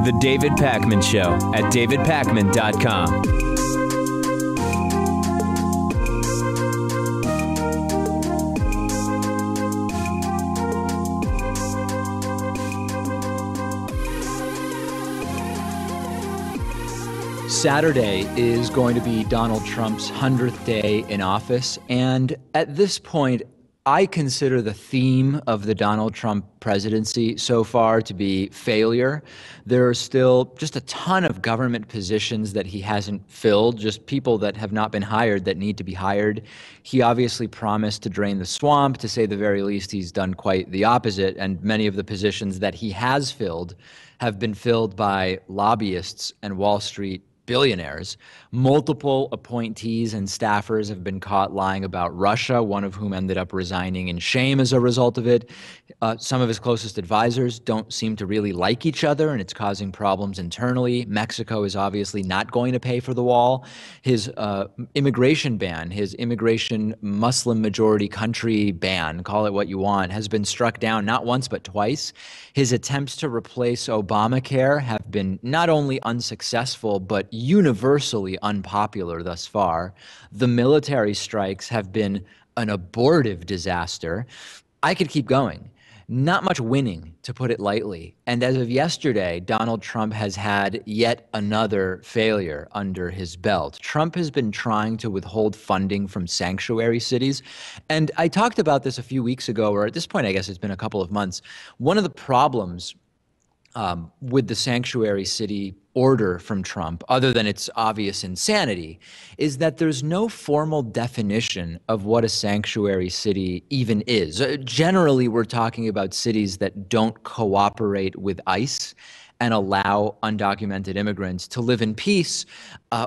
The David Pakman Show at davidpakman.com. Saturday is going to be Donald Trump's 100th day in office, and at this point, I consider the theme of the Donald Trump presidency so far to be failure. There are still just a ton of government positions that he hasn't filled, just people that have not been hired that need to be hired. He obviously promised to drain the swamp. To say the very least, he's done quite the opposite, and many of the positions that he has filled have been filled by lobbyists and Wall Street billionaires. Multiple appointees and staffers have been caught lying about Russia, one of whom ended up resigning in shame as a result of it. Some of his closest advisors don't seem to really like each other, and it's causing problems internally. Mexico is obviously not going to pay for the wall. His immigration ban, his immigration Muslim majority country ban, call it what you want, has been struck down not once but twice. His attempts to replace Obamacare have been not only unsuccessful, but universally unpopular thus far. The military strikes have been an abortive disaster. I could keep going. Not much winning, to put it lightly. And as of yesterday, Donald Trump has had yet another failure under his belt. Trump has been trying to withhold funding from sanctuary cities. And I talked about this a few weeks ago, or at this point, I guess it's been a couple of months. One of the problems with the sanctuary city order from Trump, other than its obvious insanity, is that there's no formal definition of what a sanctuary city even is. Generally, we're talking about cities that don't cooperate with ICE and allow undocumented immigrants to live in peace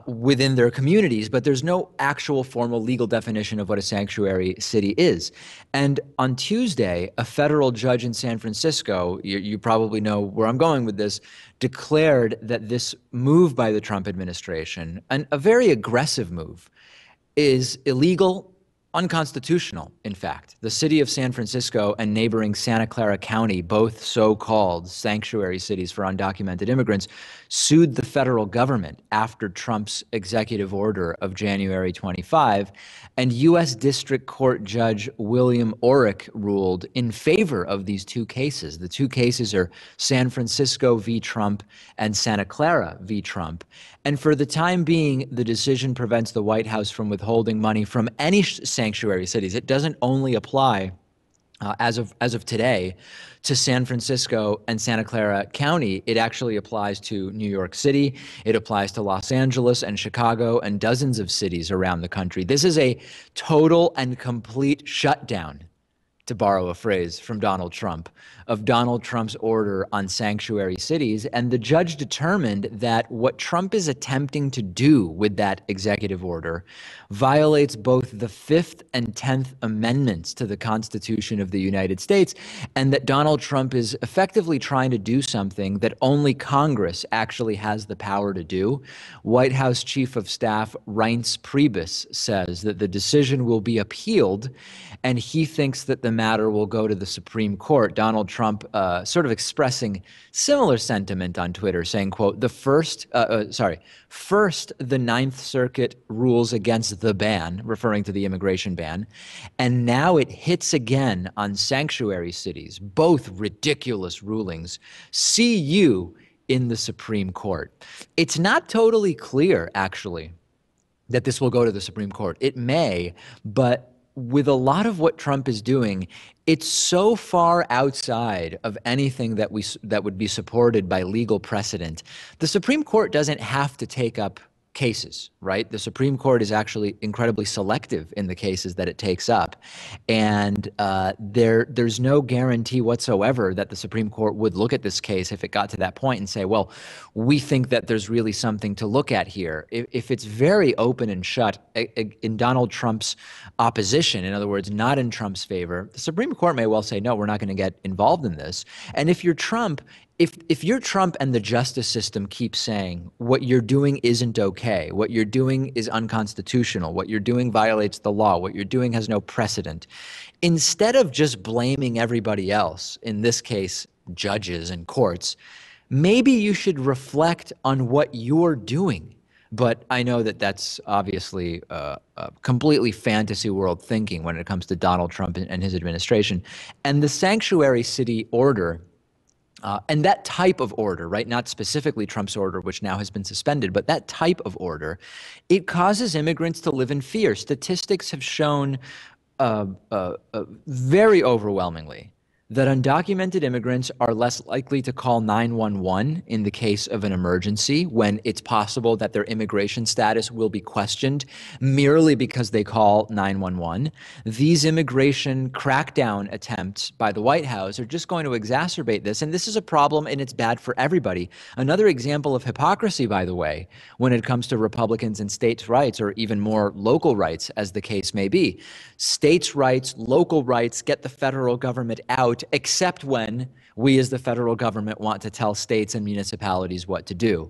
within their communities, but there's no actual formal legal definition of what a sanctuary city is. And on Tuesday, a federal judge in San Francisco, you probably know where I'm going with this, declared that this move by the Trump administration, and a very aggressive move, is illegal, unconstitutional, in fact. The city of San Francisco and neighboring Santa Clara County, both so-called sanctuary cities for undocumented immigrants, sued the federal government after Trump's executive order of January 25, and U.S. District Court Judge William Orrick ruled in favor of these two cases. The two cases are San Francisco v. Trump and Santa Clara v. Trump. And for the time being, the decision prevents the White House from withholding money from any sanctuary cities. It doesn't only apply as of today to San Francisco and Santa Clara County. It actually applies to New York City. It applies to Los Angeles and Chicago and dozens of cities around the country. This is a total and complete shutdown, to borrow a phrase from Donald Trump, of Donald Trump's order on sanctuary cities. And the judge determined that what Trump is attempting to do with that executive order violates both the 5th and 10th Amendments to the Constitution of the United States, and that Donald Trump is effectively trying to do something that only Congress actually has the power to do. White House Chief of Staff Reince Priebus says that the decision will be appealed, and he thinks that the matter will go to the Supreme Court. Donald Trump sort of expressing similar sentiment on Twitter, saying, quote, first, the Ninth Circuit rules against the ban, referring to the immigration ban, and now it hits again on sanctuary cities, both ridiculous rulings. See you in the Supreme Court. It's not totally clear, actually, that this will go to the Supreme Court. It may, but with a lot of what Trump is doing, it's so far outside of anything that would be supported by legal precedent. The Supreme Court doesn't have to take up cases, right? The Supreme Court is actually incredibly selective in the cases that it takes up. And there's no guarantee whatsoever that the Supreme Court would look at this case if it got to that point and say, well, we think that there's really something to look at here. If it's very open and shut in Donald Trump's opposition, in other words, not in Trump's favor, the Supreme Court may well say, no, we're not going to get involved in this. And if you're Trump, if you're Trump and the justice system keeps saying what you're doing isn't okay, what you're doing is unconstitutional, what you're doing violates the law, what you're doing has no precedent, instead of just blaming everybody else, in this case, judges and courts, maybe you should reflect on what you're doing. But I know that that's obviously completely fantasy world thinking when it comes to Donald Trump and his administration. And the sanctuary city order, and that type of order, right, not specifically Trump's order, which now has been suspended, but that type of order, it causes immigrants to live in fear. Statistics have shown very overwhelmingly that undocumented immigrants are less likely to call 911 in the case of an emergency when it's possible that their immigration status will be questioned merely because they call 911. These immigration crackdown attempts by the White House are just going to exacerbate this, and this is a problem and it's bad for everybody. Another example of hypocrisy, by the way, when it comes to Republicans and states' rights, or even more local rights, as the case may be. States' rights, local rights, get the federal government out, except when we as the federal government want to tell states and municipalities what to do.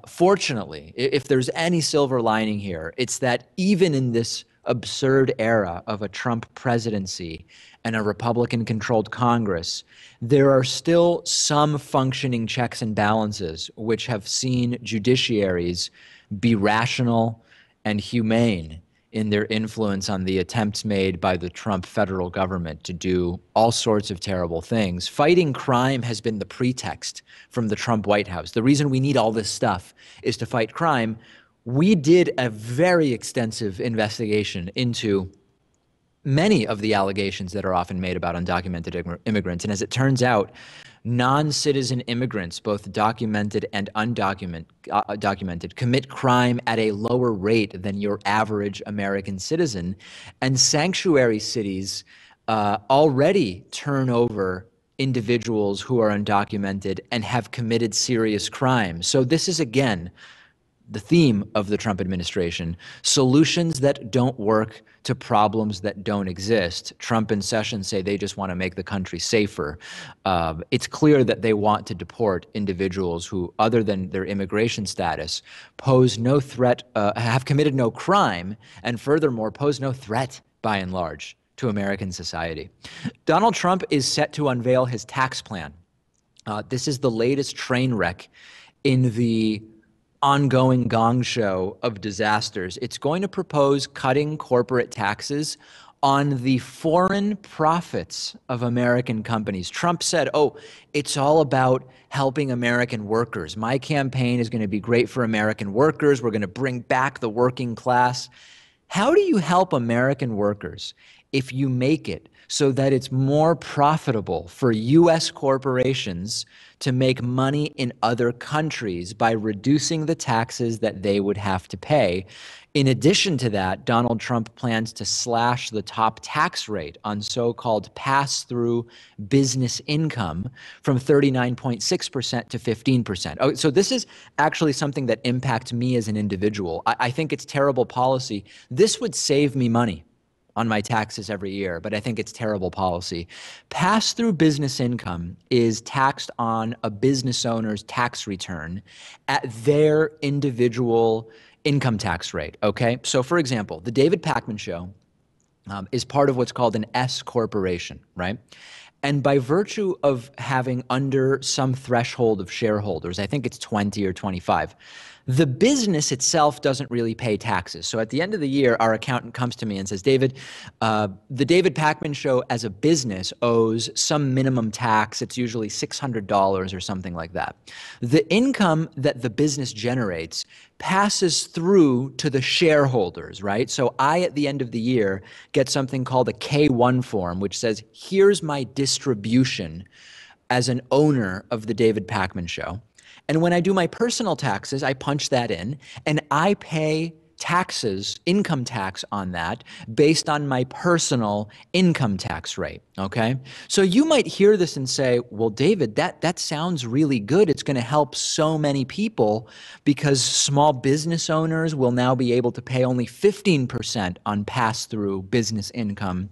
Fortunately, if there's any silver lining here, it's that even in this absurd era of a Trump presidency and a Republican-controlled Congress, there are still some functioning checks and balances which have seen judiciaries be rational and humane in their influence on the attempts made by the Trump federal government to do all sorts of terrible things. Fighting crime has been the pretext from the Trump White House. The reason we need all this stuff is to fight crime. We did a very extensive investigation into many of the allegations that are often made about undocumented immigrants. And as it turns out, non-citizen immigrants, both documented and undocumented, commit crime at a lower rate than your average American citizen. And sanctuary cities already turn over individuals who are undocumented and have committed serious crimes. So this is, again, the theme of the Trump administration: solutions that don't work to problems that don't exist. Trump and Sessions say they just want to make the country safer. It's clear that they want to deport individuals who, other than their immigration status, pose no threat, have committed no crime, and furthermore, pose no threat, by and large, to American society. Donald Trump is set to unveil his tax plan. This is the latest train wreck in the ongoing gong show of disasters. It's going to propose cutting corporate taxes on the foreign profits of American companies. Trump said, oh, it's all about helping American workers. My campaign is going to be great for American workers. We're going to bring back the working class. How do you help American workers if you make it so that it's more profitable for U.S. corporations to make money in other countries by reducing the taxes that they would have to pay? In addition to that, Donald Trump plans to slash the top tax rate on so-called pass-through business income from 39.6% to 15%. Oh, so this is actually something that impacts me as an individual. I think it's terrible policy. This would save me money on my taxes every year, but I think it's terrible policy. Pass-through business income is taxed on a business owner's tax return at their individual income tax rate, okay? So for example, the David Pakman Show is part of what's called an S corporation, right? And by virtue of having under some threshold of shareholders, I think it's 20 or 25, the business itself doesn't really pay taxes. So at the end of the year, our accountant comes to me and says, David, the David Pakman Show as a business owes some minimum tax. It's usually $600 or something like that. The income that the business generates passes through to the shareholders, right? So I, at the end of the year, get something called a K-1 form, which says, here's my distribution as an owner of the David Pakman Show. And when I do my personal taxes, I punch that in, and I pay taxes, income tax on that, based on my personal income tax rate, okay? So you might hear this and say, well, David, that sounds really good. It's going to help so many people because small business owners will now be able to pay only 15% on pass-through business income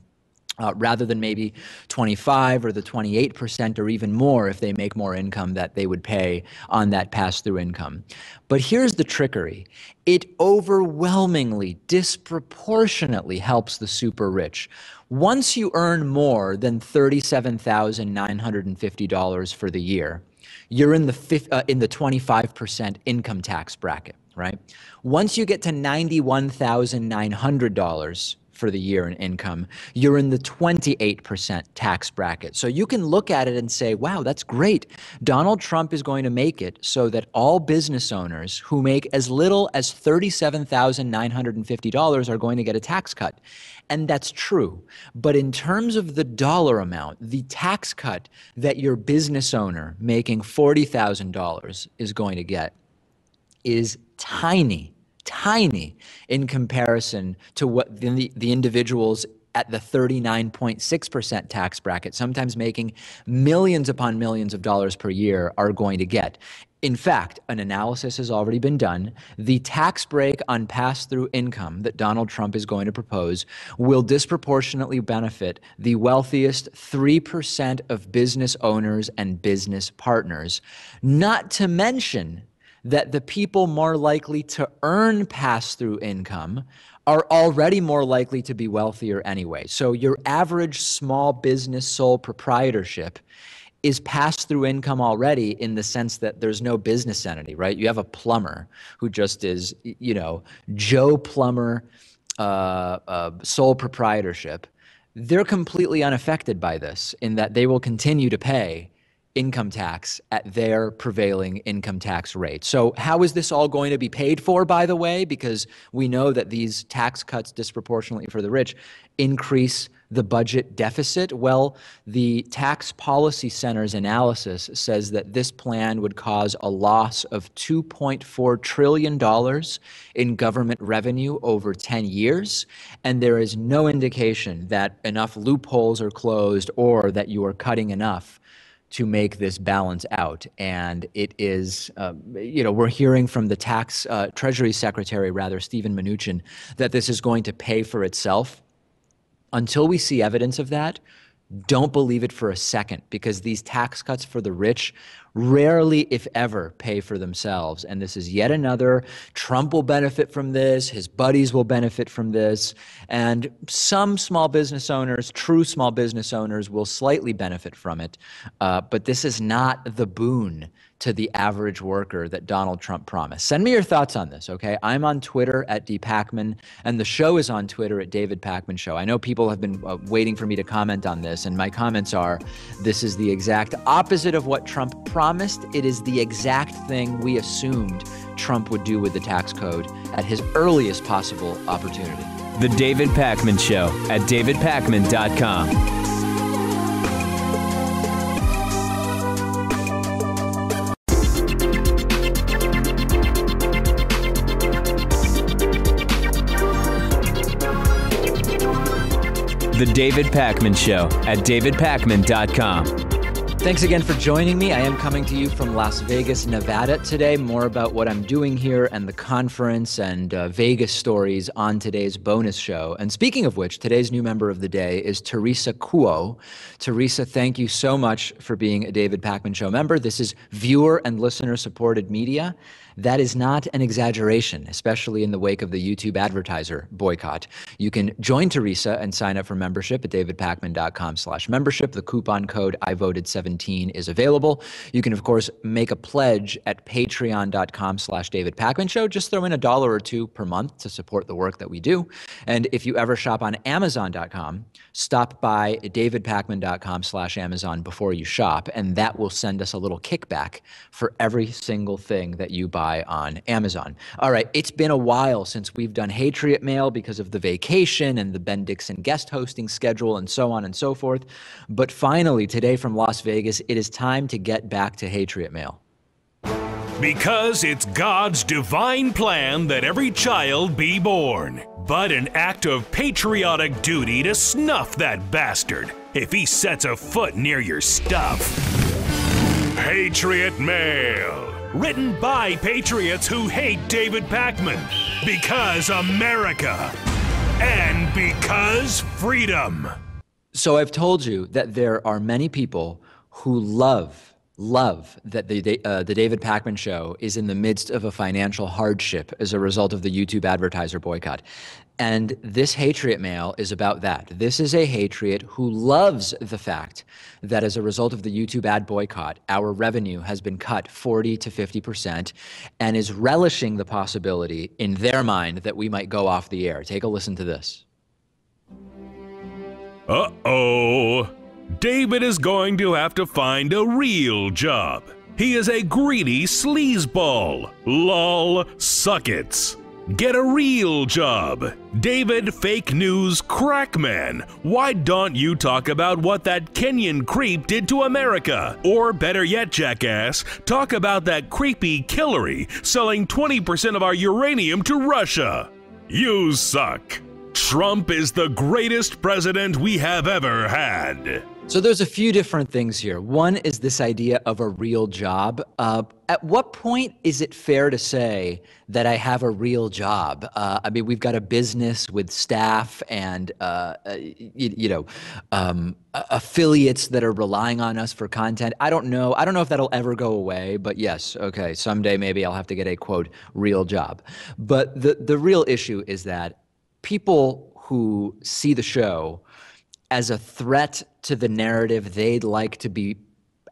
rather than maybe 25 or the 28% or even more if they make more income that they would pay on that pass-through income. But here's the trickery. It overwhelmingly, disproportionately helps the super rich. Once you earn more than $37,950 for the year, you're in the 25% income tax bracket, right? Once you get to $91,900 for the year in income, you're in the 28% tax bracket. So you can look at it and say, wow, that's great. Donald Trump is going to make it so that all business owners who make as little as $37,950 are going to get a tax cut. And that's true. But in terms of the dollar amount, the tax cut that your business owner making $40,000 is going to get is tiny in comparison to what the individuals at the 39.6% tax bracket, sometimes making millions upon millions of dollars per year, are going to get. In fact, an analysis has already been done. The tax break on pass-through income that Donald Trump is going to propose will disproportionately benefit the wealthiest 3% of business owners and business partners, not to mention that the people more likely to earn pass-through income are already more likely to be wealthier anyway. So your average small business sole proprietorship is pass-through income already, in the sense that there's no business entity, right? You have a plumber who just is, Joe Plumber sole proprietorship. They're completely unaffected by this, in that they will continue to pay income tax at their prevailing income tax rate. So how is this all going to be paid for, by the way? Because we know that these tax cuts disproportionately for the rich increase the budget deficit. Well, the Tax Policy Center's analysis says that this plan would cause a loss of $2.4 trillion in government revenue over 10 years. And there is no indication that enough loopholes are closed or that you are cutting enough to make this balance out. And it is, we're hearing from the Treasury Secretary, Stephen Mnuchin, that this is going to pay for itself. Until we see evidence of that, don't believe it for a second, because these tax cuts for the rich rarely, if ever, pay for themselves. And this is yet another, Trump will benefit from this, his buddies will benefit from this, and some small business owners, true small business owners, will slightly benefit from it. But this is not the boon to the average worker that Donald Trump promised. Send me your thoughts on this, okay? I'm on Twitter at @dpacman, and the show is on Twitter at David Pakman Show. I know people have been waiting for me to comment on this, and my comments are, this is the exact opposite of what Trump promised. It is the exact thing we assumed Trump would do with the tax code at his earliest possible opportunity. The David Pakman Show at davidpakman.com. The David Pakman Show at davidpakman.com. Thanks again for joining me. I am coming to you from Las Vegas, Nevada today. More about what I'm doing here and the conference and Vegas stories on today's bonus show. And speaking of which, today's new member of the day is Teresa Kuo. Teresa, thank you so much for being a David Pakman Show member. This is viewer and listener supported media. That is not an exaggeration, especially in the wake of the YouTube advertiser boycott. You can join Teresa and sign up for membership at davidpakman.com/membership. The coupon code IVoted17 is available. You can, of course, make a pledge at patreon.com/davidpakman show. Just throw in $1 or $2 per month to support the work that we do. And if you ever shop on Amazon.com, stop by davidpakman.com/Amazon before you shop, and that will send us a little kickback for every single thing that you buy on Amazon. All right, it's been a while since we've done Hatriot Mail because of the vacation and the Ben Dixon guest hosting schedule and so on and so forth. But finally, today from Las Vegas, it is time to get back to Hatriot Mail. Because it's God's divine plan that every child be born, but an act of patriotic duty to snuff that bastard if he sets a foot near your stuff. Hatriot Mail. Written by patriots who hate David Pakman. Because America. And because freedom. So I've told you that there are many people who love that the David Pakman Show is in the midst of a financial hardship as a result of the YouTube advertiser boycott. And this Hatriot Mail is about that. This is a Hatriot who loves the fact that as a result of the YouTube ad boycott, our revenue has been cut 40 to 50% and is relishing the possibility in their mind that we might go off the air. Take a listen to this. Uh-oh. David is going to have to find a real job. He is a greedy sleazeball. Lol, suckets. Get a real job. David Fake News Crackman. Why don't you talk about what that Kenyan creep did to America? Or better yet, jackass, talk about that creepy Hillary selling 20% of our uranium to Russia. You suck. Trump is the greatest president we have ever had. So there's a few different things here. One is this idea of a real job. At what point is it fair to say that I have a real job? I mean, we've got a business with staff and, affiliates that are relying on us for content. I don't know if that'll ever go away, but yes, okay, someday maybe I'll have to get a, quote, real job. But the real issue is that people who see the show as a threat to the narrative they'd like to be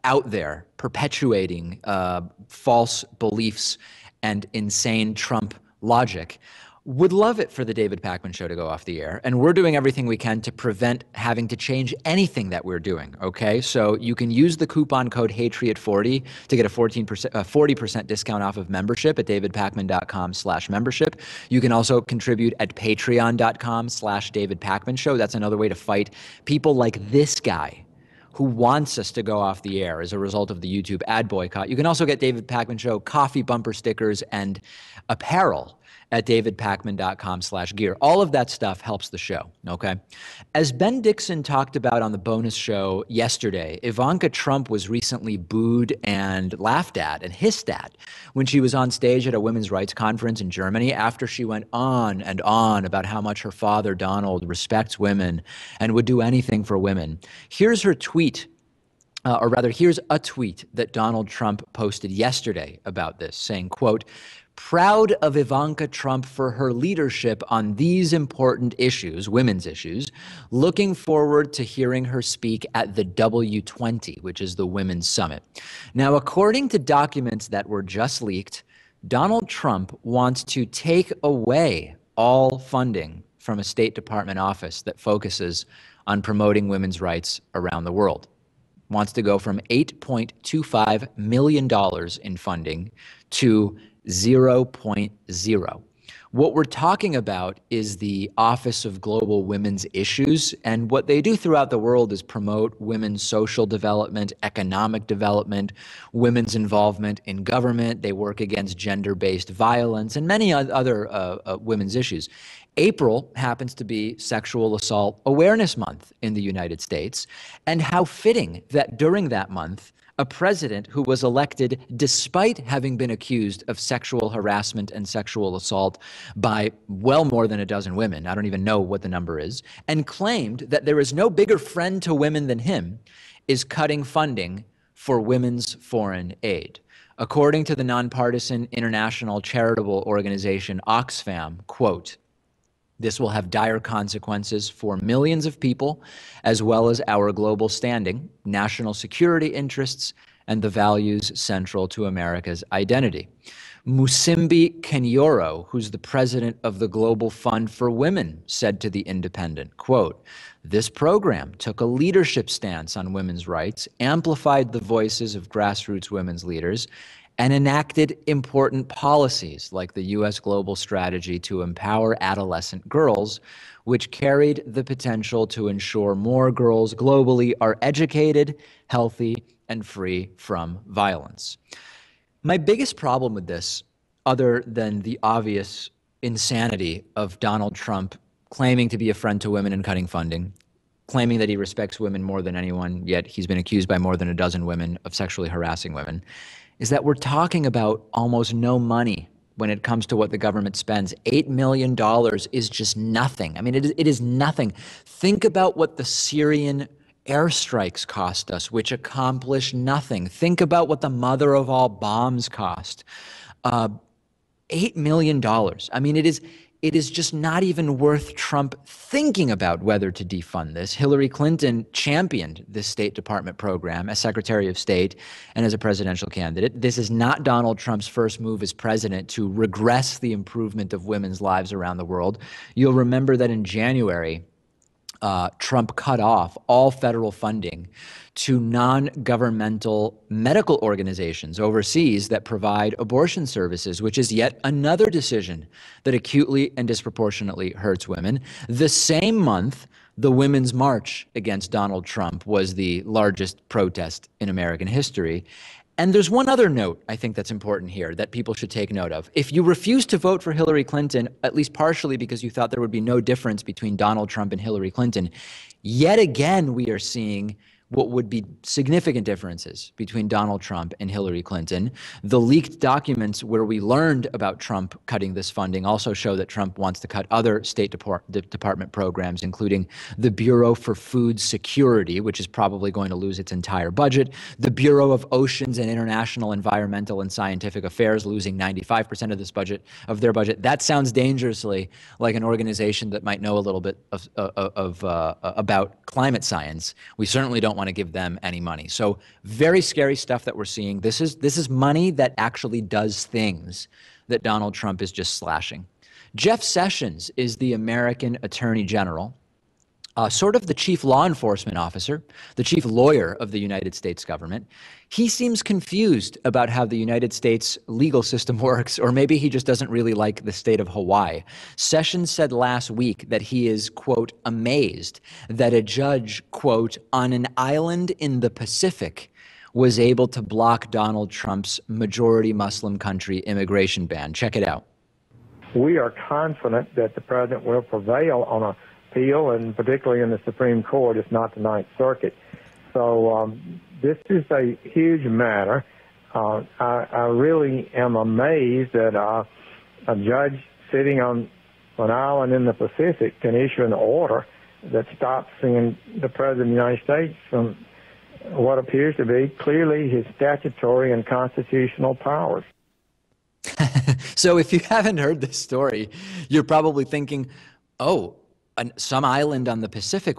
out there perpetuating false beliefs and insane Trump logic would love it for the David Pakman Show to go off the air. And we're doing everything we can to prevent having to change anything that we're doing, okay? So you can use the coupon code HATRIOT40 to get a 40% discount off of membership at davidpakman.com/membership. You can also contribute at patreon.com/davidpakmanshow. That's another way to fight people like this guy who wants us to go off the air as a result of the YouTube ad boycott. You can also get David Pakman Show coffee bumper stickers and apparel at davidpakman.com/gear. All of that stuff helps the show, okay? As Ben Dixon talked about on the bonus show yesterday, Ivanka Trump was recently booed and laughed at and hissed at when she was on stage at a women's rights conference in Germany after she went on and on about how much her father, Donald, respects women and would do anything for women. Here's her tweet. Or rather, here's a tweet that Donald Trump posted yesterday about this, saying, quote, "Proud of Ivanka Trump for her leadership on these important issues, women's issues, looking forward to hearing her speak at the W20, which is the Women's Summit." Now, according to documents that were just leaked, Donald Trump wants to take away all funding from a State Department office that focuses on promoting women's rights around the world. Wants to go from $8.25 million in funding to 0.0. What we're talking about is the Office of Global Women's Issues, and what they do throughout the world is promote women's social development, economic development, women's involvement in government. They work against gender-based violence and many other women's issues. April happens to be Sexual Assault Awareness Month in the United States, and how fitting that during that month, a president who was elected despite having been accused of sexual harassment and sexual assault by well more than a dozen women, I don't even know what the number is, and claimed that there is no bigger friend to women than him, is cutting funding for women's foreign aid. According to the nonpartisan international charitable organization Oxfam, quote, "This will have dire consequences for millions of people, as well as our global standing, national security interests, and the values central to America's identity." Musimbi Kenyoro, who's the president of the Global Fund for Women, said to The Independent, quote, "This program took a leadership stance on women's rights, amplified the voices of grassroots women's leaders, and enacted important policies like the U.S. Global Strategy to Empower Adolescent Girls, which carried the potential to ensure more girls globally are educated, healthy, and free from violence." My biggest problem with this, other than the obvious insanity of Donald Trump claiming to be a friend to women and cutting funding, claiming that he respects women more than anyone, yet he's been accused by more than a dozen women of sexually harassing women, is that we're talking about almost no money when it comes to what the government spends. $8 million is just nothing. I mean, it is nothing. Think about what the Syrian airstrikes cost us, which accomplish nothing. Think about what the mother of all bombs cost. $8 million. I mean, it is just not even worth Trump thinking about whether to defund this. Hillary Clinton championed this State Department program as Secretary of State and as a presidential candidate. This is not Donald Trump's first move as president to regress the improvement of women's lives around the world. You'll remember that in January, Trump cut off all federal funding to non-governmental medical organizations overseas that provide abortion services, which is yet another decision that acutely and disproportionately hurts women. The same month, the Women's March against Donald Trump was the largest protest in American history. And there's one other note I think that's important here that people should take note of. If you refuse to vote for Hillary Clinton, at least partially because you thought there would be no difference between Donald Trump and Hillary Clinton, yet again we are seeing what would be significant differences between Donald Trump and Hillary Clinton. The leaked documents where we learned about Trump cutting this funding also show that Trump wants to cut other State Department programs, including the Bureau for Food Security, which is probably going to lose its entire budget, the Bureau of Oceans and International Environmental and Scientific Affairs, losing 95% of this budget, of their budget. That sounds dangerously like an organization that might know a little bit about climate science. We certainly don't want to give them any money. So very scary stuff that we're seeing. This is money that actually does things that Donald Trump is just slashing. Jeff Sessions is the American Attorney General, sort of the chief law enforcement officer, the chief lawyer of the United States government. He seems confused about how the United States legal system works, or maybe he just doesn't really like the state of Hawaii. Sessions said last week that he is, quote, amazed that a judge, quote, on an island in the Pacific was able to block Donald Trump's majority Muslim country immigration ban. Check it out. We are confident that the president will prevail on a appeal, and particularly in the Supreme Court, if not the Ninth Circuit. So this is a huge matter. I really am amazed that a judge sitting on an island in the Pacific can issue an order that stops the President of the United States from what appears to be clearly his statutory and constitutional powers. So if you haven't heard this story, you're probably thinking, oh, some island on the Pacific,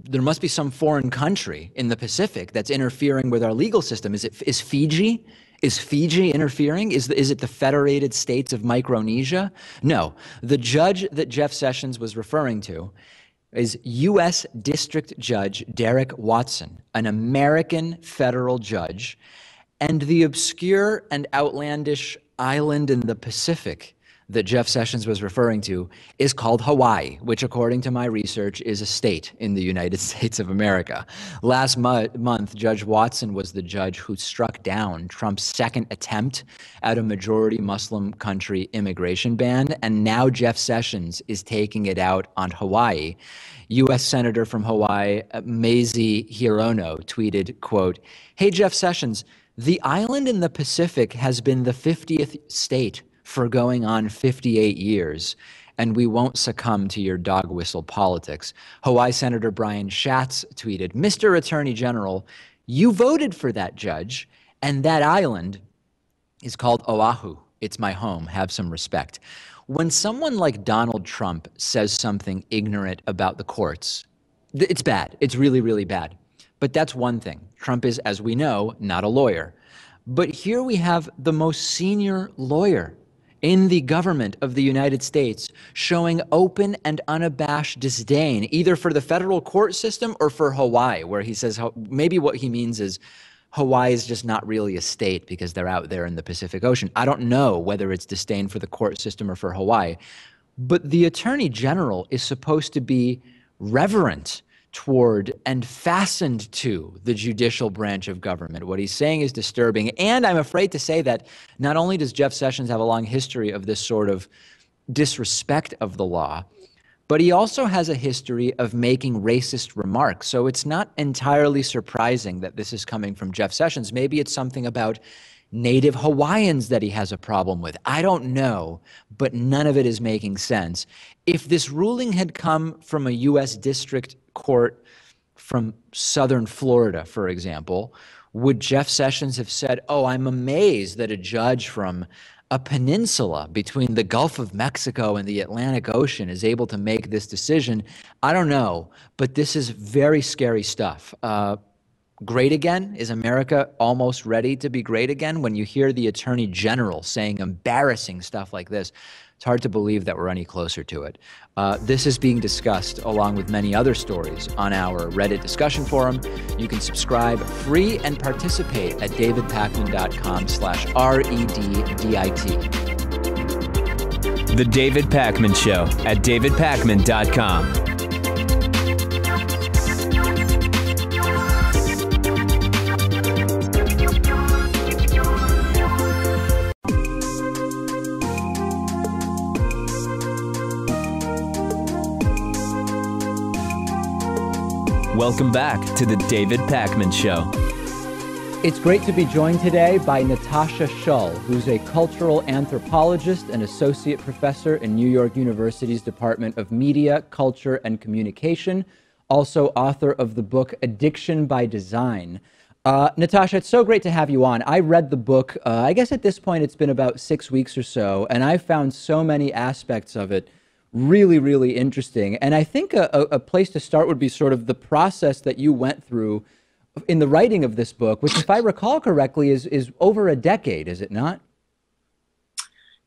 there must be some foreign country in the Pacific that's interfering with our legal system. Is Fiji? Is Fiji interfering? Is it the Federated States of Micronesia? No. The judge that Jeff Sessions was referring to is U.S. District Judge Derek Watson, an American federal judge, and the obscure and outlandish island in the Pacific that Jeff Sessions was referring to is called Hawaii, which, according to my research, is a state in the United States of America. Last month, Judge Watson was the judge who struck down Trump's second attempt at a majority Muslim country immigration ban, and now Jeff Sessions is taking it out on Hawaii. U.S. Senator from Hawaii, Mazie Hirono, tweeted, quote, "Hey, Jeff Sessions, the island in the Pacific has been the 50th state for going on 58 years, and we won't succumb to your dog whistle politics." Hawaii Senator Brian Schatz tweeted, "Mr. Attorney General, you voted for that judge, and that island is called Oahu. It's my home. Have some respect." When someone like Donald Trump says something ignorant about the courts, it's bad. It's really, really bad. But that's one thing. Trump is, as we know, not a lawyer. But here we have the most senior lawyer in the government of the United States showing open and unabashed disdain, either for the federal court system or for Hawaii, where he says maybe what he means is Hawaii is just not really a state because they're out there in the Pacific Ocean. I don't know whether it's disdain for the court system or for Hawaii, but the Attorney General is supposed to be reverent toward and fastened to the judicial branch of government. What he's saying is disturbing. And I'm afraid to say that not only does Jeff Sessions have a long history of this sort of disrespect of the law, but he also has a history of making racist remarks. So it's not entirely surprising that this is coming from Jeff Sessions. Maybe it's something about native Hawaiians that he has a problem with. I don't know, but none of it is making sense. If this ruling had come from a U.S. district court from southern Florida, for example, would Jeff Sessions have said, oh, I'm amazed that a judge from a peninsula between the Gulf of Mexico and the Atlantic Ocean is able to make this decision? I don't know, but this is very scary stuff. Great again? Is America almost ready to be great again? When you hear the Attorney General saying embarrassing stuff like this, it's hard to believe that we're any closer to it. This is being discussed along with many other stories on our Reddit discussion forum. You can subscribe free and participate at davidpakman.com/REDDIT. The David Pakman Show at davidpakman.com. Welcome back to the David Pakman Show. It's great to be joined today by Natasha Schull, who's a cultural anthropologist and associate professor in New York University's Department of Media, Culture, and Communication, also author of the book Addiction by Design. Natasha, it's so great to have you on. I read the book, I guess at this point it's been about 6 weeks or so, and I found so many aspects of it really, really interesting. And I think a place to start would be sort of the process that you went through in the writing of this book, which, if I recall correctly, is over a decade, is it not?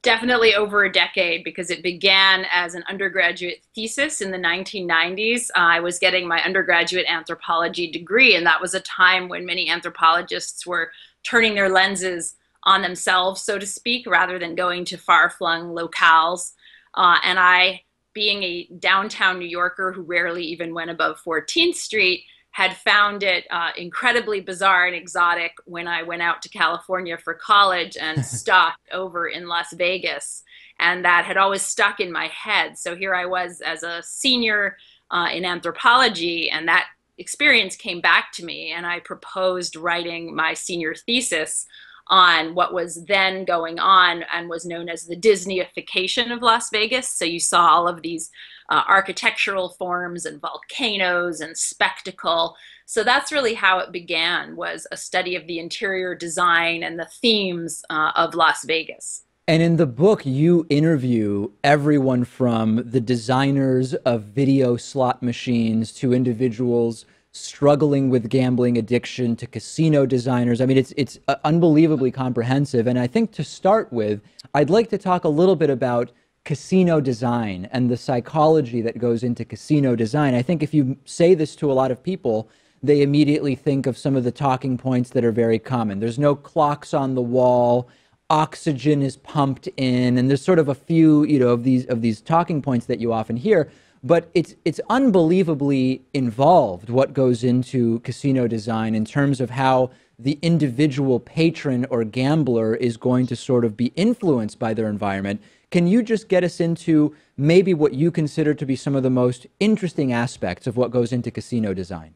Definitely over a decade, because it began as an undergraduate thesis in the 1990s. I was getting my undergraduate anthropology degree, and that was a time when many anthropologists were turning their lenses on themselves, so to speak, rather than going to far-flung locales. And I, being a downtown New Yorker who rarely even went above 14th Street, had found it incredibly bizarre and exotic when I went out to California for college and stopped over in Las Vegas. And that had always stuck in my head. So here I was as a senior in anthropology, and that experience came back to me, and I proposed writing my senior thesis on what was then going on and was known as the Disneyification of Las Vegas. So you saw all of these architectural forms and volcanoes and spectacle. So that's really how it began, was a study of the interior design and the themes of Las Vegas. And in the book, you interview everyone from the designers of video slot machines to individuals struggling with gambling addiction to casino designers. I mean, it's unbelievably comprehensive. And I think to start with, I'd like to talk a little bit about casino design and the psychology that goes into casino design. I think if you say this to a lot of people, they immediately think of some of the talking points that are very common. There's no clocks on the wall, oxygen is pumped in, and there's sort of a few, of these talking points that you often hear. But it's unbelievably involved what goes into casino design in terms of how the individual patron or gambler is going to sort of be influenced by their environment. Can you just get us into maybe what you consider to be some of the most interesting aspects of what goes into casino design?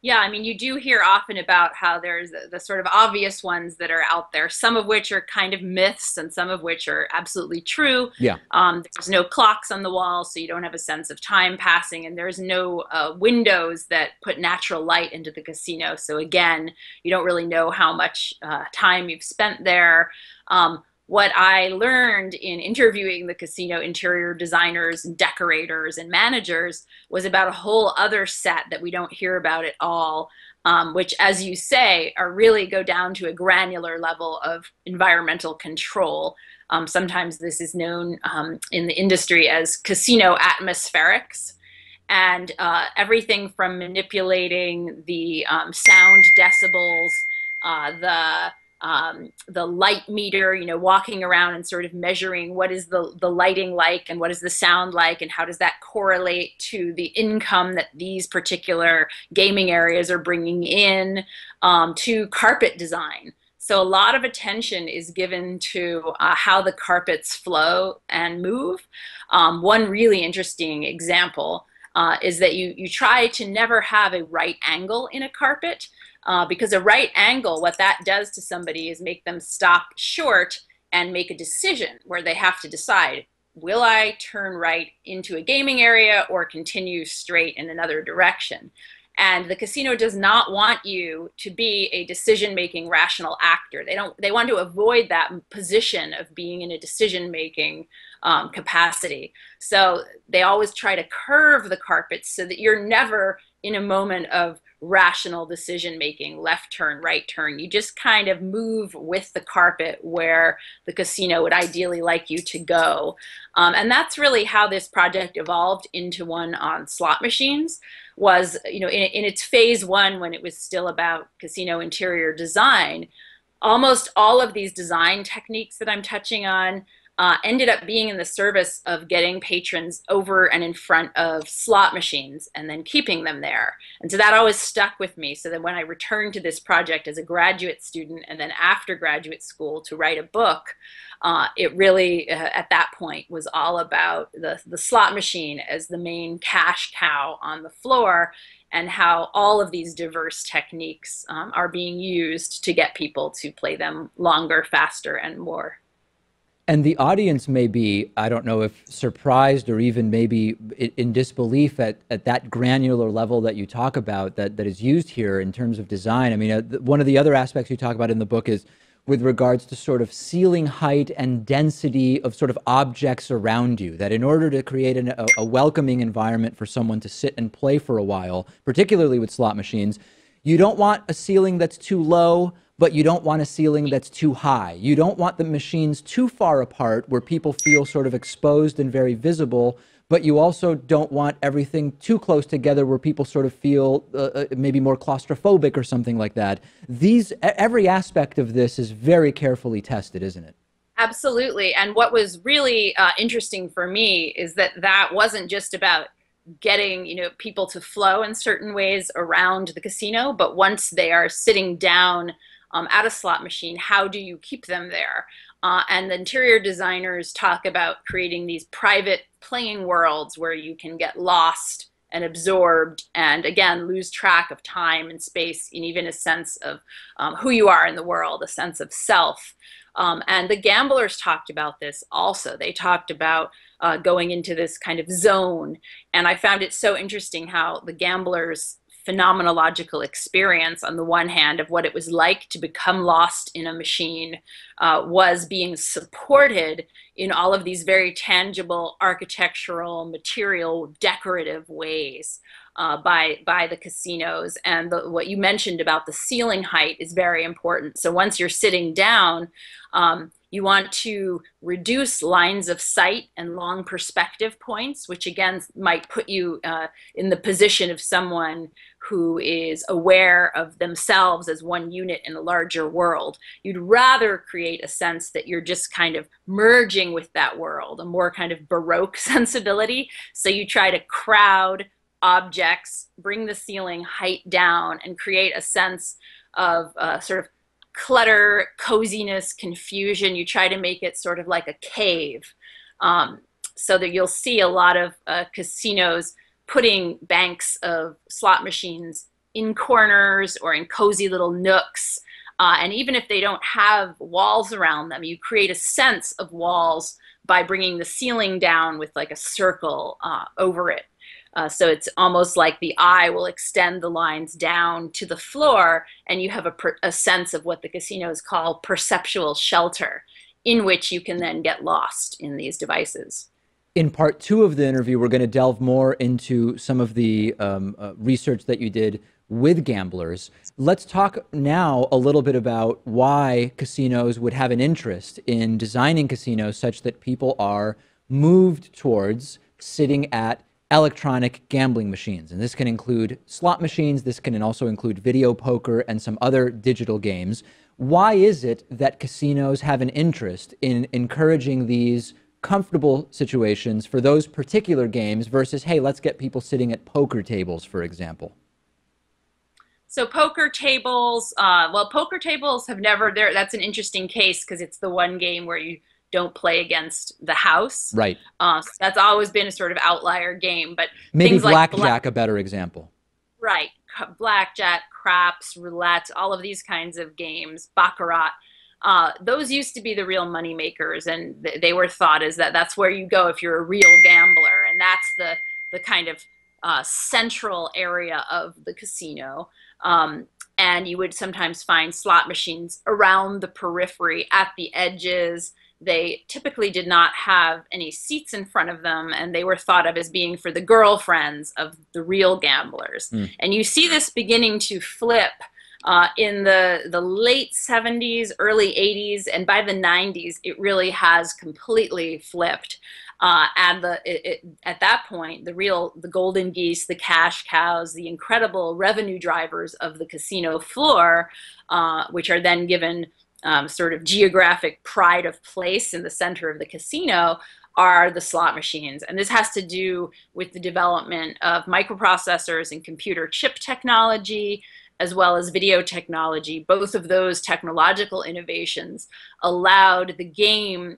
Yeah, I mean, you do hear often about how there's the sort of obvious ones that are out there, some of which are kind of myths and some of which are absolutely true. Yeah. There's no clocks on the wall, so you don't have a sense of time passing, and there's no windows that put natural light into the casino. So again, you don't really know how much time you've spent there. What I learned in interviewing the casino interior designers and decorators and managers was about a whole other set that we don't hear about at all, which, as you say, really go down to a granular level of environmental control. Sometimes this is known in the industry as casino atmospherics. And everything from manipulating the sound decibels, the light meter, walking around and sort of measuring what is the lighting like and what is the sound like and how does that correlate to the income that these particular gaming areas are bringing in, to carpet design. So a lot of attention is given to how the carpets flow and move. One really interesting example is that you try to never have a right angle in a carpet. Because a right angle, what that does to somebody is make them stop short and make a decision where they have to decide, will I turn right into a gaming area or continue straight in another direction? And the casino does not want you to be a decision-making rational actor. They want to avoid that position of being in a decision-making capacity. So they always try to curve the carpets so that you're never in a moment of rational decision-making, left turn, right turn. You just kind of move with the carpet where the casino would ideally like you to go. And that's really how this project evolved into one on slot machines. Was, in its phase one, when it was still about casino interior design, almost all of these design techniques that I'm touching on ended up being in the service of getting patrons over and in front of slot machines and then keeping them there. And so that always stuck with me. So that when I returned to this project as a graduate student and then after graduate school to write a book, it really, at that point, was all about the slot machine as the main cash cow on the floor, and how all of these diverse techniques are being used to get people to play them longer, faster, and more. And the audience may be, I don't know if surprised or even maybe in disbelief at that granular level that you talk about that is used here in terms of design. I mean, one of the other aspects you talk about in the book is with regards to sort of ceiling height and density of sort of objects around you, that in order to create a welcoming environment for someone to sit and play for a while, particularly with slot machines, you don't want a ceiling that's too low, but you don't want a ceiling that's too high. You don't want the machines too far apart where people feel sort of exposed and very visible, but you also don't want everything too close together where people sort of feel maybe more claustrophobic or something like that. Every aspect of this is very carefully tested, isn't it? Absolutely. And what was really interesting for me is that wasn't just about getting people to flow in certain ways around the casino, but once they are sitting down at a slot machine, how do you keep them there? And the interior designers talk about creating these private playing worlds where you can get lost and absorbed and, again, lose track of time and space and even a sense of who you are in the world, a sense of self. And the gamblers talked about this also. They talked about going into this kind of zone. And I found it so interesting how the gamblers' phenomenological experience, on the one hand, of what it was like to become lost in a machine was being supported in all of these very tangible architectural, material, decorative ways by the casinos. And what you mentioned about the ceiling height is very important. So once you're sitting down, you want to reduce lines of sight and long perspective points, which again might put you in the position of someone who is aware of themselves as one unit in a larger world. You'd rather create a sense that you're just kind of merging with that world, a more kind of Baroque sensibility. So you try to crowd objects, bring the ceiling height down, and create a sense of sort of clutter, coziness, confusion. You try to make it sort of like a cave, so that you'll see a lot of casinos putting banks of slot machines in corners or in cozy little nooks. And even if they don't have walls around them, you create a sense of walls by bringing the ceiling down with like a circle over it. So it's almost like the eye will extend the lines down to the floor, and you have a sense of what the casinos call perceptual shelter, in which you can then get lost in these devices. In part two of the interview, we're going to delve more into some of the research that you did with gamblers. Let's talk now a little bit about why casinos would have an interest in designing casinos such that people are moved towards sitting at electronic gambling machines. And this can include slot machines. This can also include video poker and some other digital games. Why is it that casinos have an interest in encouraging these comfortable situations for those particular games versus, hey, let's get people sitting at poker tables, for example? So poker tables, well, poker tables have never, that's an interesting case because it's the one game where you don't play against the house. Right. So that's always been a sort of outlier game. But maybe things blackjack like a better example. Right. Blackjack, craps, roulette, all of these kinds of games, baccarat. Those used to be the real money makers, and they were thought as that's where you go if you're a real gambler, and that's the kind of central area of the casino. And you would sometimes find slot machines around the periphery, at the edges. They typically did not have any seats in front of them, and they were thought of as being for the girlfriends of the real gamblers. And you see this beginning to flip in the late 70s, early 80s, and by the 90s, it really has completely flipped. At that point, the golden geese, the cash cows, the incredible revenue drivers of the casino floor, which are then given sort of geographic pride of place in the center of the casino, are the slot machines. And this has to do with the development of microprocessors and computer chip technology, as well as video technology. Both of those technological innovations allowed the game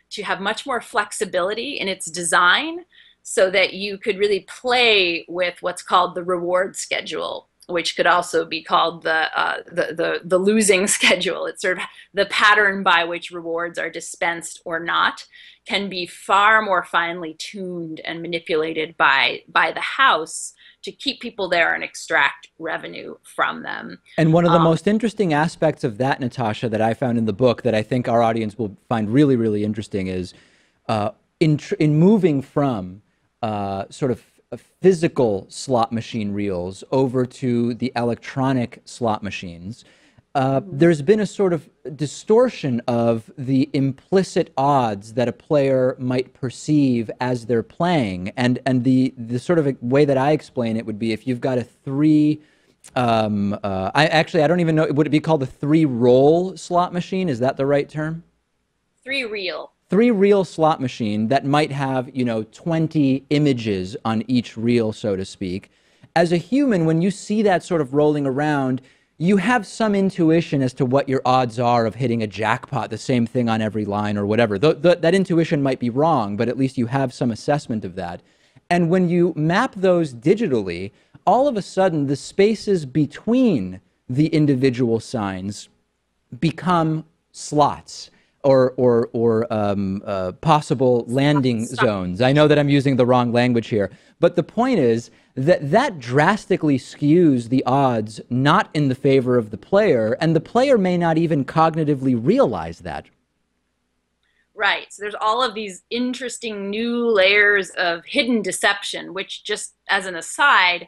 to have much more flexibility in its design, so that you could really play with what's called the reward schedule, which could also be called the losing schedule. It's sort of the pattern by which rewards are dispensed or not can be far more finely tuned and manipulated by the house to keep people there and extract revenue from them. And one of the most interesting aspects of that, Natasha, that I found in the book that I think our audience will find really, really interesting is in moving from sort of physical slot machine reels over to the electronic slot machines, there's been a sort of distortion of the implicit odds that a player might perceive as they're playing. And the sort of way that I explain it would be, if you've got a I don't even know, would it be called a 3-roll slot machine? Is that the right term? 3-reel. 3-reel slot machine that might have, 20 images on each reel, so to speak. As a human, when you see that sort of rolling around, you have some intuition as to what your odds are of hitting a jackpot, the same thing on every line or whatever. That intuition might be wrong, but at least you have some assessment of that. And when you map those digitally, all of a sudden the spaces between the individual signs become slots or possible landing zones. I know that I'm using the wrong language here, but the point is that drastically skews the odds not in the favor of the player, and the player may not even cognitively realize that. Right. So there's all of these interesting new layers of hidden deception, which, just as an aside,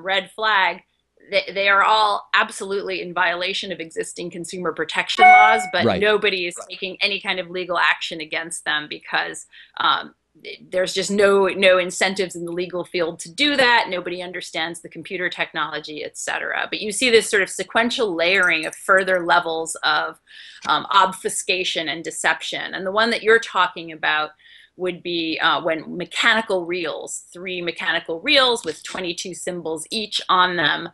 red flag, they are all absolutely in violation of existing consumer protection laws, but nobody is taking any kind of legal action against them because there's just no incentives in the legal field to do that. Nobody understands the computer technology, et cetera. But you see this sort of sequential layering of further levels of obfuscation and deception. And the one that you're talking about would be when mechanical reels, 3 mechanical reels with 22 symbols each on them,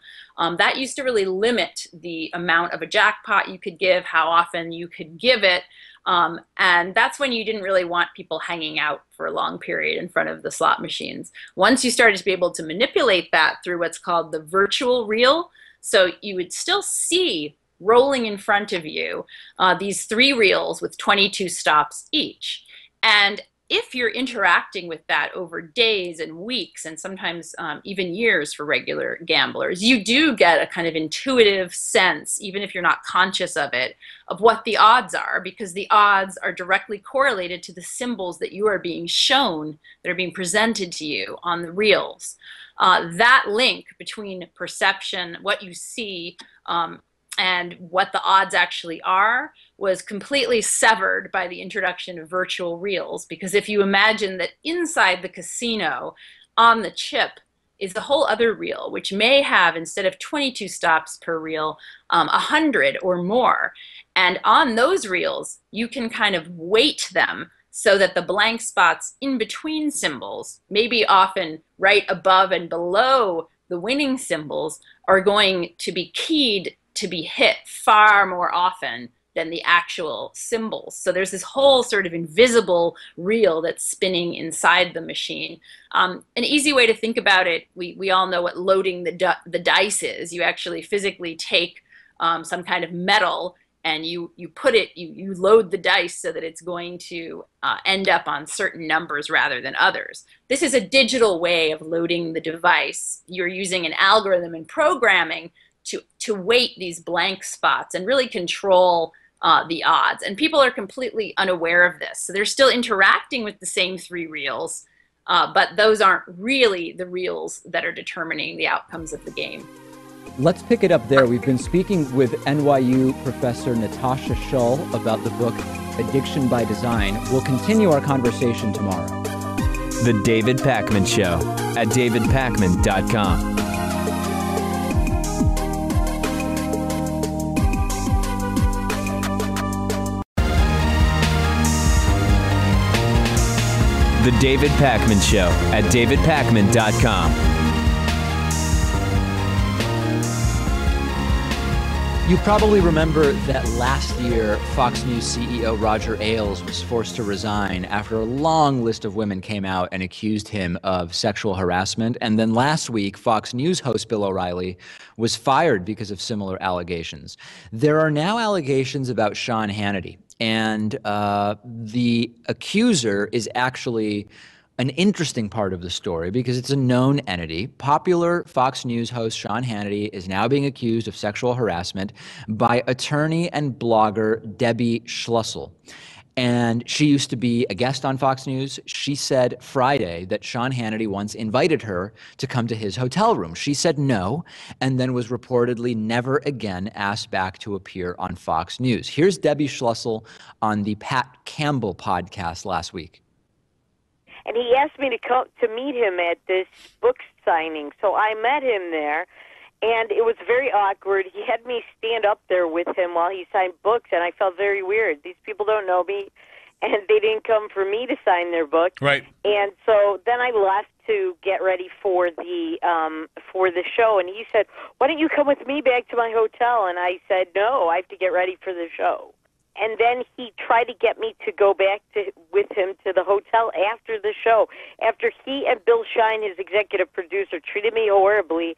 that used to really limit the amount of a jackpot you could give, how often you could give it. And that's when you didn't really want people hanging out for a long period in front of the slot machines. Once you started to be able to manipulate that through what's called the virtual reel, so you would still see rolling in front of you these 3 reels with 22 stops each. And if you're interacting with that over days and weeks and sometimes even years for regular gamblers, you do get a kind of intuitive sense, even if you're not conscious of it, of what the odds are, because the odds are directly correlated to the symbols that you are being shown, that are being presented to you on the reels. That link between perception, what you see, and what the odds actually are was completely severed by the introduction of virtual reels. Because if you imagine that inside the casino on the chip is a whole other reel, which may have, instead of 22 stops per reel, 100 or more. And on those reels, you can kind of weight them so that the blank spots in between symbols, maybe often right above and below the winning symbols, are going to be keyed to be hit far more often than the actual symbols. So there's this whole sort of invisible reel that's spinning inside the machine. An easy way to think about it, we all know what loading the dice is. You actually physically take some kind of metal and you load the dice so that it's going to end up on certain numbers rather than others. This is a digital way of loading the device. You're using an algorithm and programming to weight these blank spots and really control the odds. And people are completely unaware of this. So they're still interacting with the same three reels, but those aren't really the reels that are determining the outcomes of the game. Let's pick it up there. We've been speaking with NYU professor Natasha Schull about the book Addiction by Design. We'll continue our conversation tomorrow. The David Pakman Show at davidpakman.com. The David Pakman Show at davidpakman.com. You probably remember that last year, Fox News CEO Roger Ailes was forced to resign after a long list of women came out and accused him of sexual harassment. And then last week, Fox News host Bill O'Reilly was fired because of similar allegations. There are now allegations about Sean Hannity. And the accuser is actually an interesting part of the story because it's a known entity. Popular Fox News host Sean Hannity is now being accused of sexual harassment by attorney and blogger Debbie Schlussel. And she used to be a guest on Fox News. She said Friday that Sean Hannity once invited her to come to his hotel room. She said no, and then was reportedly never again asked back to appear on Fox News. Here's Debbie Schlussel on the Pat Campbell podcast last week. And he asked me to come to meet him at this book signing. So I met him there, and it was very awkward. He had me stand up there with him while he signed books, and I felt very weird. These people don't know me, and they didn't come for me to sign their book. Right. And so then I left to get ready for the show, and he said, "Why don't you come with me back to my hotel?" And I said, "No, I have to get ready for the show." And then he tried to get me to go back with him to the hotel after the show, after he and Bill Shine, his executive producer, treated me horribly.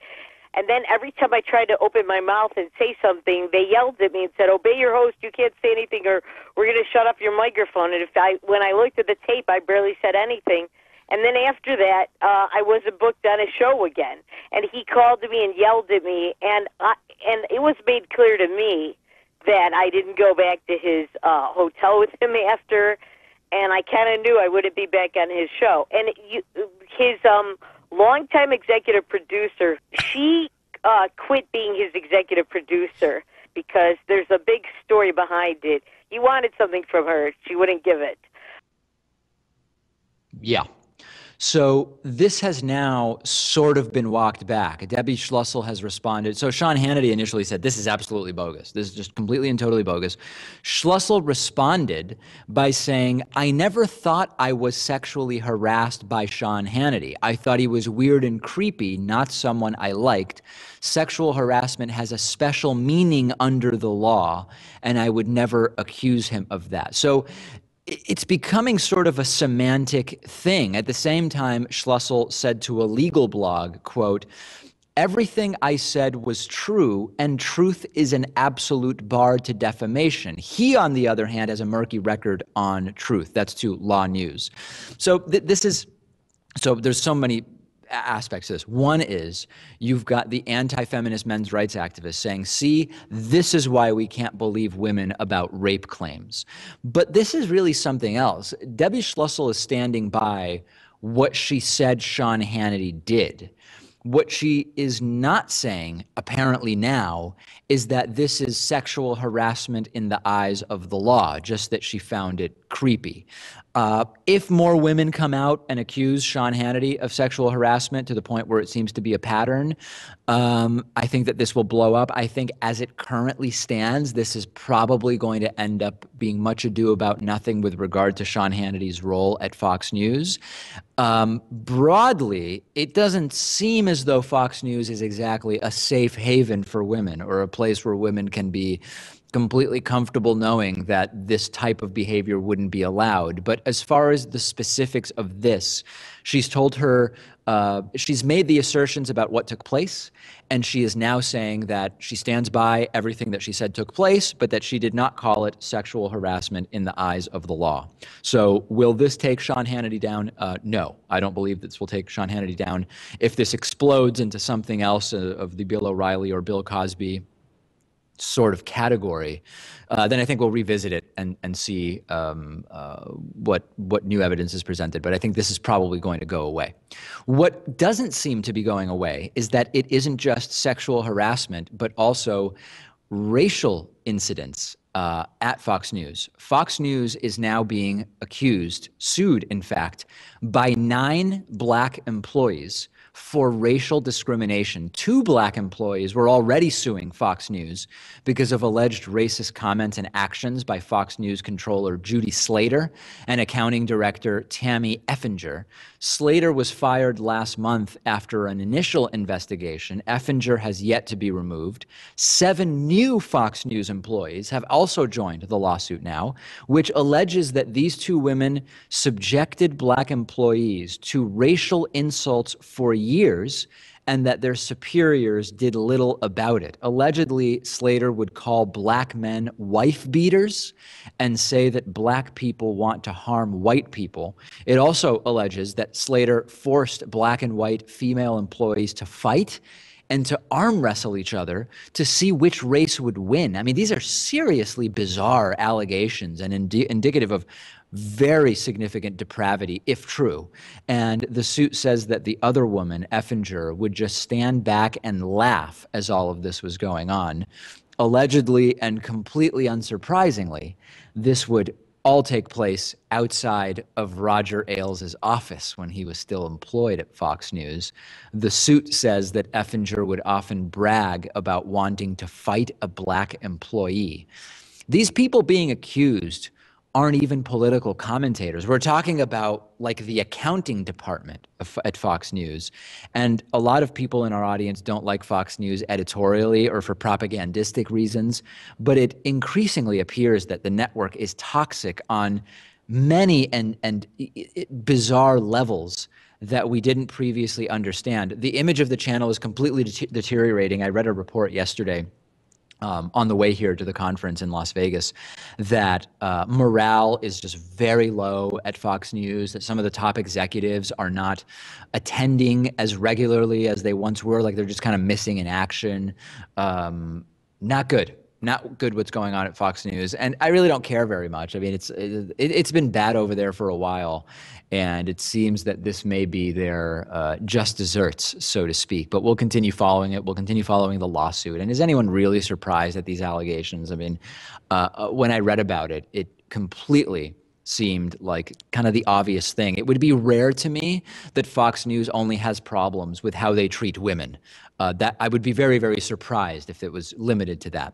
And then every time I tried to open my mouth and say something, they yelled at me and said, "Obey your host, you can't say anything or we're going to shut off your microphone." And when I looked at the tape, I barely said anything. And then after that, I wasn't booked on a show again. And he called me and yelled at me, and it was made clear to me that I didn't go back to his hotel with him after, and I kind of knew I wouldn't be back on his show. And his longtime executive producer, she quit being his executive producer because there's a big story behind it. He wanted something from her. She wouldn't give it. Yeah. So this has now sort of been walked back. Debbie Schlussel has responded. So Sean Hannity initially said, this is absolutely bogus. This is just completely and totally bogus. Schlussel responded by saying, "I never thought I was sexually harassed by Sean Hannity. I thought he was weird and creepy, not someone I liked. Sexual harassment has a special meaning under the law, and I would never accuse him of that." So it's becoming sort of a semantic thing. At the same time, Schlussel said to a legal blog, quote, "Everything I said was true, and truth is an absolute bar to defamation." He, on the other hand, has a murky record on truth. That's to Law News. So there's so many aspects to this. One is you've got the anti-feminist men's rights activists saying, see, this is why we can't believe women about rape claims. But this is really something else. Debbie Schlussel is standing by what she said Sean Hannity did. What she is not saying, apparently now, is that this is sexual harassment in the eyes of the law, just that she found it creepy. If more women come out and accuse Sean Hannity of sexual harassment to the point where it seems to be a pattern, I think that this will blow up. I think as it currently stands, this is probably going to end up being much ado about nothing with regard to Sean Hannity's role at Fox News. Broadly, it doesn't seem as though Fox News is exactly a safe haven for women or a place where women can be completely comfortable knowing that this type of behavior wouldn't be allowed. But as far as the specifics of this, she's told her, she's made the assertions about what took place, and she is now saying that she stands by everything that she said took place, but that she did not call it sexual harassment in the eyes of the law. So will this take Sean Hannity down? No, I don't believe this will take Sean Hannity down. If this explodes into something else of the Bill O'Reilly or Bill Cosby sort of category, then I think we'll revisit it and see what new evidence is presented. But I think this is probably going to go away. What doesn't seem to be going away is that it isn't just sexual harassment, but also racial incidents at Fox News. Fox News is now being sued, in fact, by 9 black employees for racial discrimination. 2 black employees were already suing Fox News because of alleged racist comments and actions by Fox News controller Judy Slater and accounting director Tammy Effinger. Slater was fired last month after an initial investigation. Effinger has yet to be removed. 7 new Fox News employees have also joined the lawsuit now, which alleges that these 2 women subjected black employees to racial insults for years and that their superiors did little about it. Allegedly, Slater would call black men wife beaters and say that black people want to harm white people. It also alleges that Slater forced black and white female employees to fight and to arm wrestle each other to see which race would win. I mean, these are seriously bizarre allegations and indicative of very significant depravity, if true. And the suit says that the other woman, Effinger, would just stand back and laugh as all of this was going on. Allegedly and completely unsurprisingly, this would all take place outside of Roger Ailes' office when he was still employed at Fox News. The suit says that Effinger would often brag about wanting to fight a black employee. These people being accused aren't even political commentators. We're talking about like the accounting department at Fox News. And a lot of people in our audience don't like Fox News editorially or for propagandistic reasons, but it increasingly appears that the network is toxic on many and bizarre levels that we didn't previously understand. The image of the channel is completely deteriorating. I read a report yesterday on the way here to the conference in Las Vegas, that morale is just very low at Fox News, that some of the top executives are not attending as regularly as they once were, like they're just kind of missing in action. Not good. Not good what's going on at Fox News. And I really don't care very much. I mean, it's been bad over there for a while, and it seems that this may be their just desserts, so to speak. But we'll continue following it. We'll continue following the lawsuit. And is anyone really surprised at these allegations? I mean, when I read about it, it completely seemed like kind of the obvious thing. It would be rare to me that Fox News only has problems with how they treat women. That I would be very, very surprised if it was limited to that.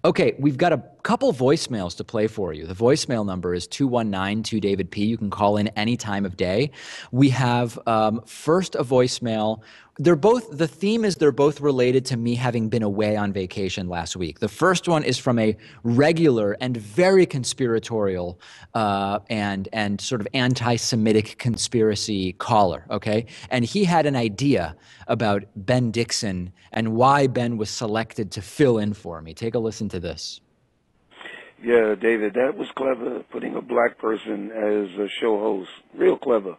Okay, we've got a couple voicemails to play for you. The voicemail number is 219-2-DAVID-P. You can call in any time of day. We have first a voicemail. The theme is they're both related to me having been away on vacation last week. The first one is from a regular and very conspiratorial and sort of anti-Semitic conspiracy caller, okay? And he had an idea about Ben Dixon and why Ben was selected to fill in for me. Take a listen to this. Yeah, David, that was clever, putting a black person as a show host. Real clever.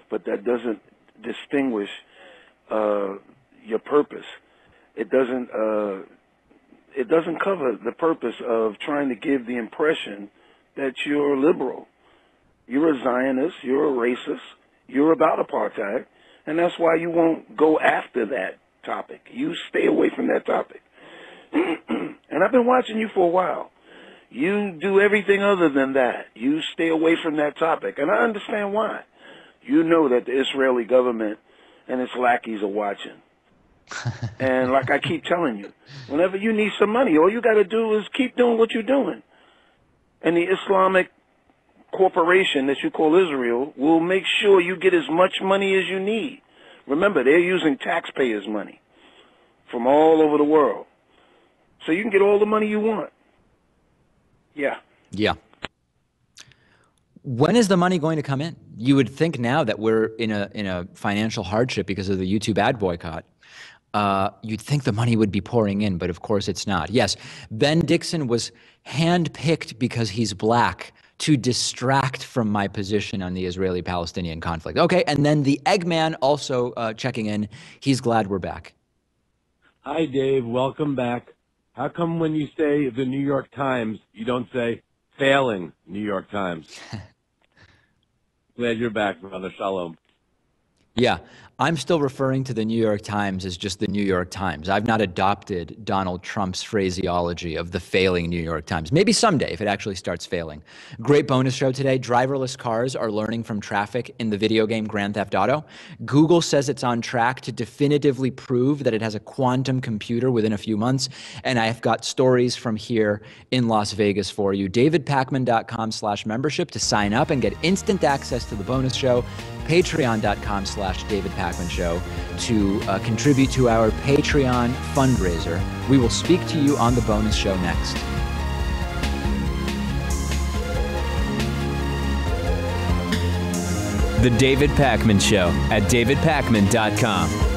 But that doesn't distinguish your purpose. It doesn't cover the purpose of trying to give the impression that you're liberal. You're a Zionist, you're a racist, you're about apartheid, and that's why you won't go after that topic. You stay away from that topic. And I've been watching you for a while. You do everything other than that. You stay away from that topic, and I understand why. You know that the Israeli government and its lackeys are watching. And like I keep telling you, whenever you need some money, all you got to do is keep doing what you're doing. And the Islamic corporation that you call Israel will make sure you get as much money as you need. Remember, they're using taxpayers' money from all over the world. So you can get all the money you want. Yeah. Yeah. When is the money going to come in? You would think now that we're in a financial hardship because of the YouTube ad boycott. You'd think the money would be pouring in, but of course it's not. Yes, Ben Dixon was handpicked because he's black to distract from my position on the Israeli-Palestinian conflict. Okay, and then the Eggman also checking in. He's glad we're back. Hi, Dave. Welcome back. How come when you say the New York Times, you don't say failing New York Times? Glad you're back, brother. Shalom. Yeah, I'm still referring to the New York Times as just the New York Times. I've not adopted Donald Trump's phraseology of the failing New York Times. Maybe someday if it actually starts failing. Great bonus show today. Driverless cars are learning from traffic in the video game Grand Theft Auto. Google says it's on track to definitively prove that it has a quantum computer within a few months. And I've got stories from here in Las Vegas for you. davidpakman.com/membership to sign up and get instant access to the bonus show. Patreon.com/DavidPakman Show to contribute to our Patreon fundraiser. We will speak to you on the bonus show next. The David Pakman Show at davidpakman.com.